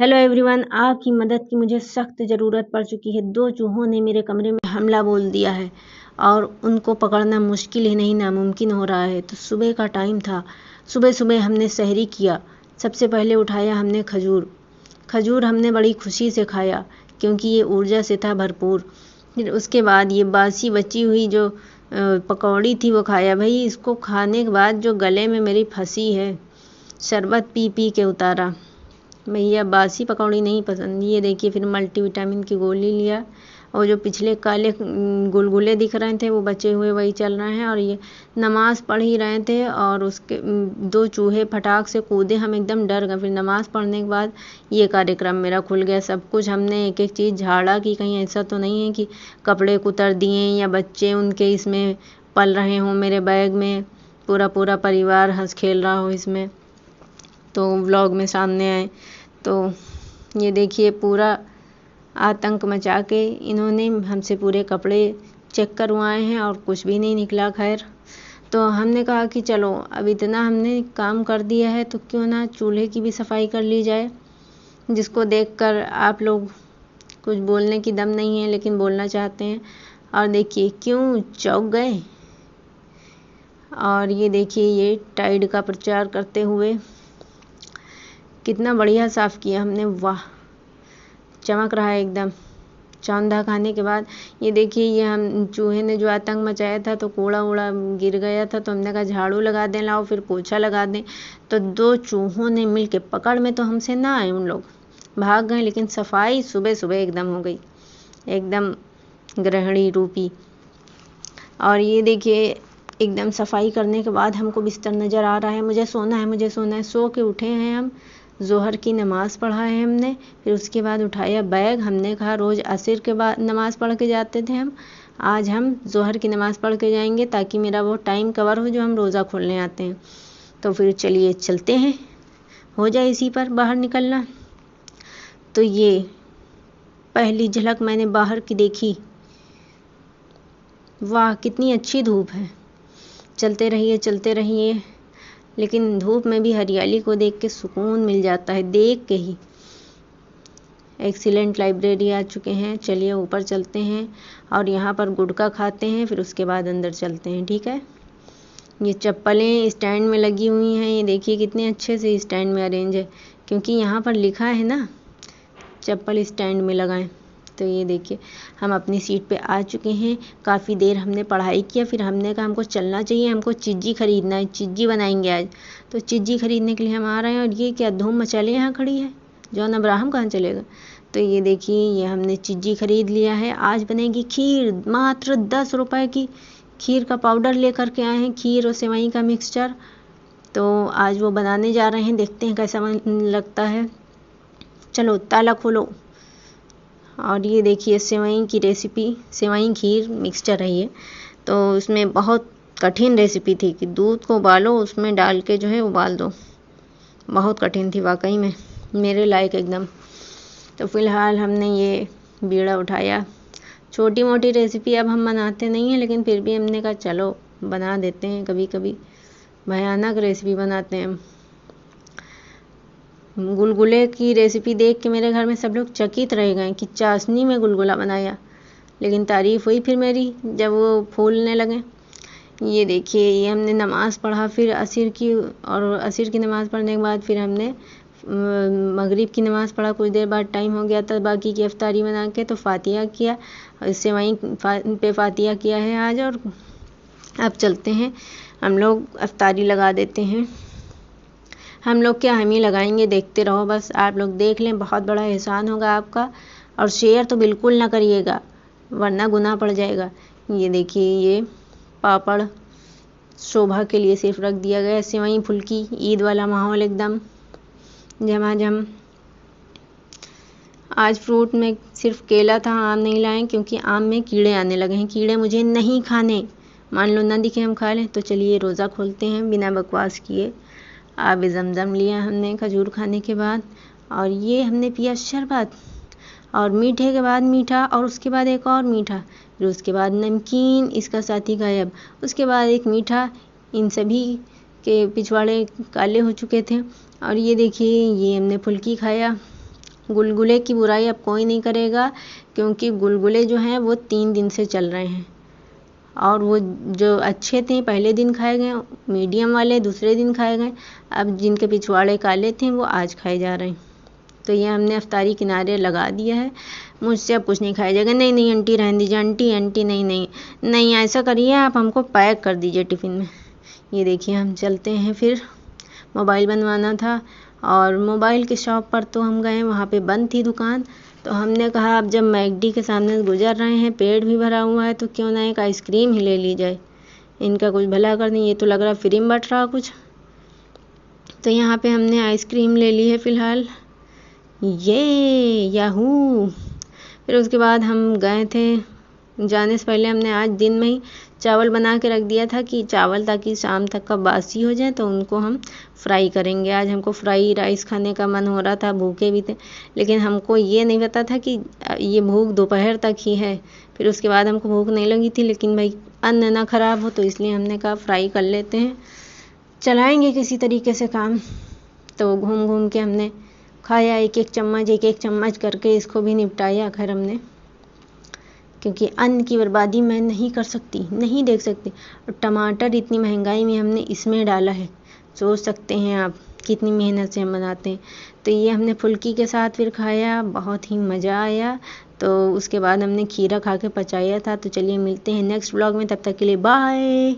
Hello everyone, आपकी मदद की मुझे सख्त ज़रूरत पड़ चुकी है। 2 चूहों ने मेरे कमरे में हमला बोल दिया है और उनको पकड़ना मुश्किल ही नहीं नामुमकिन हो रहा है। तो सुबह का टाइम था। सुबह हमने सहरी किया। सबसे पहले उठाया हमने खजूर हमने बड़ी खुशी से खाया क्योंकि ये ऊर्जा से था भरपूर। फिर उसके बाद ये बासी बची हुई जो पकौड़ी थी वो खाया। भाई इसको खाने के बाद जो गले में मेरी फंसी है, शरबत पी पी के उतारा। भैया बासी पकौड़ी नहीं पसंद। ये देखिए फिर मल्टीविटामिन की गोली लिया और जो पिछले काले गुलगुले दिख रहे थे वो बचे हुए वही चल रहे हैं। और ये नमाज़ पढ़ ही रहे थे और उसके 2 चूहे फटाक से कूदे, हम एकदम डर गए। फिर नमाज़ पढ़ने के बाद ये कार्यक्रम मेरा खुल गया। सब कुछ हमने एक एक चीज़ झाड़ा कि कहीं ऐसा तो नहीं है कि कपड़े कुतर दिए या बच्चे उनके इसमें पल रहे हों, मेरे बैग में पूरा परिवार हंस खेल रहा हो इसमें, तो व्लॉग में सामने आए। तो ये देखिए पूरा आतंक मचा के इन्होंने हमसे पूरे कपड़े चेक करवाए हैं और कुछ भी नहीं निकला। खैर, तो हमने कहा कि चलो अब इतना हमने काम कर दिया है तो क्यों ना चूल्हे की भी सफाई कर ली जाए, जिसको देखकर आप लोग कुछ बोलने की दम नहीं है लेकिन बोलना चाहते हैं। और देखिए क्यों चौंक गए। और ये देखिए ये टाइड का प्रचार करते हुए कितना बढ़िया साफ़ किया हमने, वाह चमक रहा है एकदम। चौंधा खाने के बाद ये देखिए ये हम चूहे ने जो आतंक मचाया था तो कूड़ा वूड़ा गिर गया था, तो हमने कहा झाड़ू लगा दें, लाओ फिर पोछा लगा दें। तो 2 चूहों ने मिल के पकड़ में तो हमसे ना आए, उन लोग भाग गए, लेकिन सफाई सुबह एकदम हो गई, एकदम गृहिणी रूपी। और ये देखिए एकदम सफाई करने के बाद हमको बिस्तर नज़र आ रहा है। मुझे सोना है। सो के उठे हैं हम। ज़ोहर की नमाज़ पढ़ा है हमने। फिर उसके बाद उठाया बैग। हमने कहा रोज़ असर के बाद नमाज़ पढ़ के जाते थे हम, आज हम ज़ोहर की नमाज़ पढ़ के जाएंगे ताकि मेरा वो टाइम कवर हो जो हम रोज़ा खोलने आते हैं। तो फिर चलिए चलते हैं, हो जाए इसी पर बाहर निकलना। तो ये पहली झलक मैंने बाहर की देखी। वाह कितनी अच्छी धूप है। चलते रहिए, लेकिन धूप में भी हरियाली को देख के सुकून मिल जाता है, देख के ही। एक्सीलेंट लाइब्रेरी आ चुके हैं। चलिए ऊपर चलते हैं और यहाँ पर गुटखा खाते हैं, फिर उसके बाद अंदर चलते हैं, ठीक है। ये चप्पलें स्टैंड में लगी हुई हैं। ये देखिए कितने अच्छे से स्टैंड में अरेंज है, क्योंकि यहाँ पर लिखा है ना चप्पल स्टैंड में लगाएं। तो ये देखिए हम अपनी सीट पे आ चुके हैं। काफ़ी देर हमने पढ़ाई किया, फिर हमने कहा हमको चलना चाहिए, हमको चिज्जी खरीदना है, चिज्जी बनाएंगे आज। तो चिज्जी खरीदने के लिए हम आ रहे हैं। और ये क्या धूम मचाले यहाँ खड़ी है, जॉन अब्राहम कहाँ चलेगा। तो ये देखिए ये हमने चिज्जी खरीद लिया है। आज बनेगी खीर, मात्र 10 रुपये की खीर का पाउडर लेकर के आए हैं, खीर और सेवई का मिक्सचर। तो आज वो बनाने जा रहे हैं, देखते हैं कैसा लगता है। चलो ताला खोलो। और ये देखिए सेवई की रेसिपी, सेवई खीर मिक्सचर है ये। तो उसमें बहुत कठिन रेसिपी थी कि दूध को उबालो, उसमें डाल के जो है उबाल दो। बहुत कठिन थी वाकई में, मेरे लायक एकदम। तो फ़िलहाल हमने ये बीड़ा उठाया। छोटी मोटी रेसिपी अब हम बनाते नहीं हैं, लेकिन फिर भी हमने कहा चलो बना देते हैं कभी कभी। भयानक रेसिपी बनाते हैं हम। गुलगुले की रेसिपी देख के मेरे घर में सब लोग चकित रह गए कि चाशनी में गुलगुला बनाया, लेकिन तारीफ़ हुई फिर मेरी जब वो फूलने लगे। ये देखिए ये हमने नमाज़ पढ़ा, फिर असर की, और असर की नमाज़ पढ़ने के बाद फिर हमने मगरिब की नमाज़ पढ़ा। कुछ देर बाद टाइम हो गया था बाकी की अफ्तारी बना के, तो फ़ातिहा किया, इससे वहीं पे फ़ातिहा किया है आज। और अब चलते हैं हम लोग अफ्तारी लगा देते हैं। हम लोग क्या, हम ही लगाएंगे, देखते रहो बस, आप लोग देख लें, बहुत बड़ा एहसान होगा आपका। और शेयर तो बिल्कुल ना करिएगा वरना गुनाह पड़ जाएगा। ये देखिए ये पापड़ शोभा के लिए सिर्फ रख दिया गया। सेवई फुल्की, ईद वाला माहौल एकदम झमाझम। आज फ्रूट में सिर्फ केला था, आम नहीं लाएं क्योंकि आम में कीड़े आने लगे हैं। कीड़े मुझे नहीं खाने, मान लो ना दिखे हम खा लें। तो चलिए रोज़ा खोलते हैं बिना बकवास किए। आब ज़मज़म लिया हमने खजूर खाने के बाद, और ये हमने पिया शरबत, और मीठे के बाद मीठा, और उसके बाद एक और मीठा, फिर उसके बाद नमकीन, इसका साथी गायब, उसके बाद एक मीठा। इन सभी के पिछवाड़े काले हो चुके थे। और ये देखिए ये हमने फुल्की खाया, गुलगुले की बुराई अब कोई नहीं करेगा, क्योंकि गुलगुले जो हैं वो 3 दिन से चल रहे हैं, और वो जो अच्छे थे पहले दिन खाए गए, मीडियम वाले दूसरे दिन खाए गए, अब जिनके पिछवाड़े काले थे वो आज खाए जा रहे हैं। तो ये हमने अफ्तारी किनारे लगा दिया है। मुझसे अब कुछ नहीं खाया जाएगा। नहीं नहीं आंटी रहने दीजिए, आंटी आंटी नहीं नहीं नहीं, ऐसा करिए आप हमको पैक कर दीजिए टिफ़िन में। ये देखिए हम चलते हैं, फिर मोबाइल बनवाना था, और मोबाइल के शॉप पर तो हम गए, वहाँ पे बंद थी दुकान। तो हमने कहा अब जब मैकडी के सामने से गुजर रहे हैं, पेट भी भरा हुआ है, तो क्यों ना एक आइसक्रीम ही ले ली जाए, इनका कुछ भला कर दें। ये तो लग रहा फ्री में बट रहा कुछ। तो यहाँ पे हमने आइसक्रीम ले ली है फ़िलहाल, ये याहू। फिर उसके बाद हम गए थे, जाने से पहले हमने आज दिन में ही चावल बना के रख दिया था कि चावल ताकि शाम तक का बासी हो जाए, तो उनको हम फ्राई करेंगे। आज हमको फ्राई राइस खाने का मन हो रहा था, भूखे भी थे, लेकिन हमको ये नहीं पता था कि ये भूख दोपहर तक ही है। फिर उसके बाद हमको भूख नहीं लगी थी, लेकिन भाई अन्न ना ख़राब हो, तो इसलिए हमने कहा फ्राई कर लेते हैं, चलाएँगे किसी तरीके से काम। तो घूम घूम के हमने खाया, एक एक चम्मच करके इसको भी निपटाया। खैर हमने, क्योंकि अन्न की बर्बादी मैं नहीं कर सकती, नहीं देख सकती। और टमाटर इतनी महंगाई में हमने इसमें डाला है, सोच सकते हैं आप कितनी मेहनत से हम बनाते हैं। तो ये हमने फुल्की के साथ फिर खाया, बहुत ही मज़ा आया। तो उसके बाद हमने खीरा खा के पचाया था। तो चलिए मिलते हैं नेक्स्ट व्लॉग में, तब तक के लिए बाय।